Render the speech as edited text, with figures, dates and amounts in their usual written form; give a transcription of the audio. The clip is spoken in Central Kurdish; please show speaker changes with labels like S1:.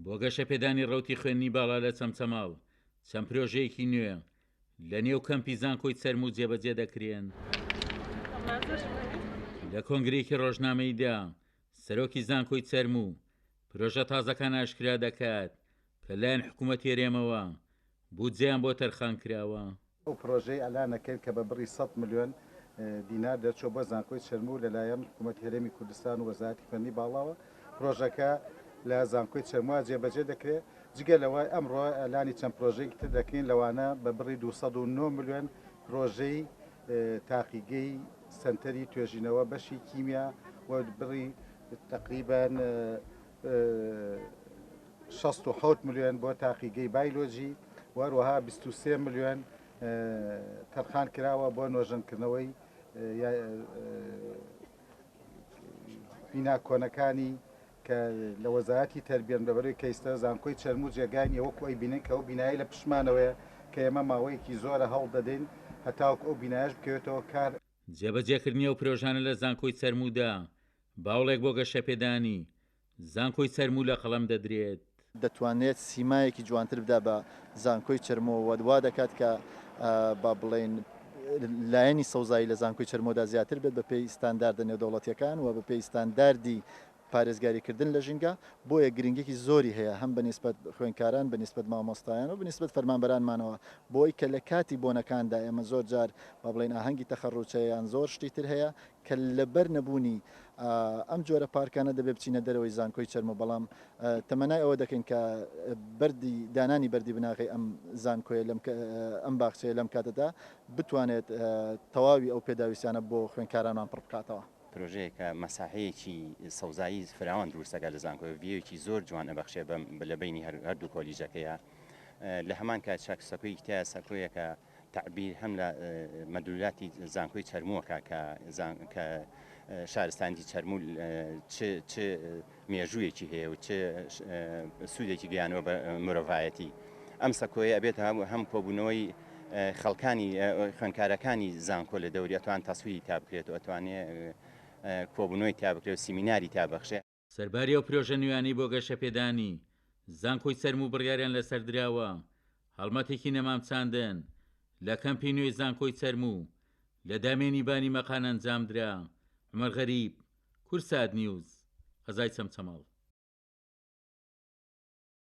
S1: بۆ گەشەپێدانی ڕەوتی خوێندنی باڵا لە چەمچەماڵ چەند پرۆژەیەکی نوێ لە نێو کەمپی زانکۆی چەرموو جێبەجێ دەکرێن. لە کۆنگرێکی ڕۆژنامەیدا سەرۆکی زانکۆی چەرموو پرۆژە تازەکان ئاشکرا دەکات کە لایەن حکوومەتی هێرێمەوە بودجەیان بۆ تەرخان کراوە.
S2: ئەو پرۆژەی ئەلانەکەن کە بە بڕی 100 ملیۆن دینار دەرچۆ بۆ زانکۆی چەرموو لەلایەن حکوومەتی هەرێمی کوردستان و وەزارەتی خوێندنی باڵاوە. پرۆژەکە لە زانکۆی چەرمووە جێبەجێ دەکرێت. جگە لەوەی ئەمڕۆ ئەلانی چەند پرۆژەیەکی تر دەکەین لەوانە بە بڕی 209 ملیۆن پرۆژەی تاقیگەی سنتەری توێژینەوە بەشی کیمیا و بڕی تقریبان 67 ملیۆن بۆ تاقیگەی بایلۆجی و هەروەها 23 ملیۆن تەرخان کراوە بۆ نۆژەنکردنەوەی بینا کۆنەکانی کە لە وەزارەتی تەربیە لەبەرەوەی کەیستە زانکۆی چەرموو جێگانی وەکو ئەی بینن کە ئەو بینایی لە پشمانەوەیە کە ئێمە ماوەیەکی زۆرە هەڵ دەدەین هەتاوەکو ئەو بینایش بکەوێتەوە کار.
S1: جێبەجێکردنی ئەو پرۆژانە لە زانکۆی چەرموودا باوڵێک بۆ گەشەپێدانی زانکۆی چەرموو لە قەڵەم دەدرێت.
S3: دەتوانێت سیمایەکی جوانتر بدا بە زانکۆی چەرمۆوە وا دەکات کە با بڵێن لایەنی سەوزایی لە زانکۆی چەرمۆدا زیاتر بێت بە پێی ستانداردە نێودەوڵەتیەکان و بە پێی ستانداردی پارێزگاریکردن لە ژینگە بۆیە گرنگێکی زۆری هەیە هەم بەنسبەت خوێندکاران بەنسبەت مامۆستایان و بەنسبەت فەرمانبەرانمانەوە بۆی کە لە کاتی بۆنەکاندا ئێمە زۆر جار با بڵێن ئاهەنگی تەخەڕوچەیان زۆر شتی تر هەیە کە لەبەر نەبوونی ئەم جۆرە پارکانە دەبێ بچینە دەرەوەی زانکۆی چەرمۆ بەڵام تەمەنای ئەوە دەکەین کە دانانی بەردی بناغی ئەم زانکۆیە ئەم باخچەیە لەم کاتەدا بتوانێت تەواوی ئەو پێداویستیانە بۆ خوێندکارانمان پڕ بکاتەوە.
S4: پرۆژەیەکە مەساحەیەکی سەوزایی فراوان دروستەکە لە زانکۆی ڤیەیەکی زۆر جوان ئەبەخشێ لە بینی هەردوو کۆلیژەکەیە. لە هەمان کات چاکسەکۆی تیا سەکۆیەکە تعبیر هەم لە مەدولاتی زانکۆی چەرمووەکە کە شارستانی چەرموو چ مێژوویەکی هەیە و چ سوودێکی گەیانەوە بە مرۆڤایەتی. ئەم سەکۆیە ئەبێت هەم کۆبوونەوەی خەڵکانی خوێندکارەکانی زانکۆ لە دەوری ئەتوان تەسویری تا بکرێت و ئەتوانێت کۆبوونەوەی تا بکرێت و سیمیناری تا بەخشێ.
S1: سەرباری ئەو پرۆژە نوێیانی بۆ گەشەپێدانی زانکۆی چەرموو بڕیاریان لەسەر دراوە هەڵمەتێکی نەمامچاندن لە کەمپی نوێی زانکۆی چەرموو لە دامێنی بانی مەقان ئەنجامدرا. عومەر غەریب، کورسات نیوز، قەزای چەمچەماڵ.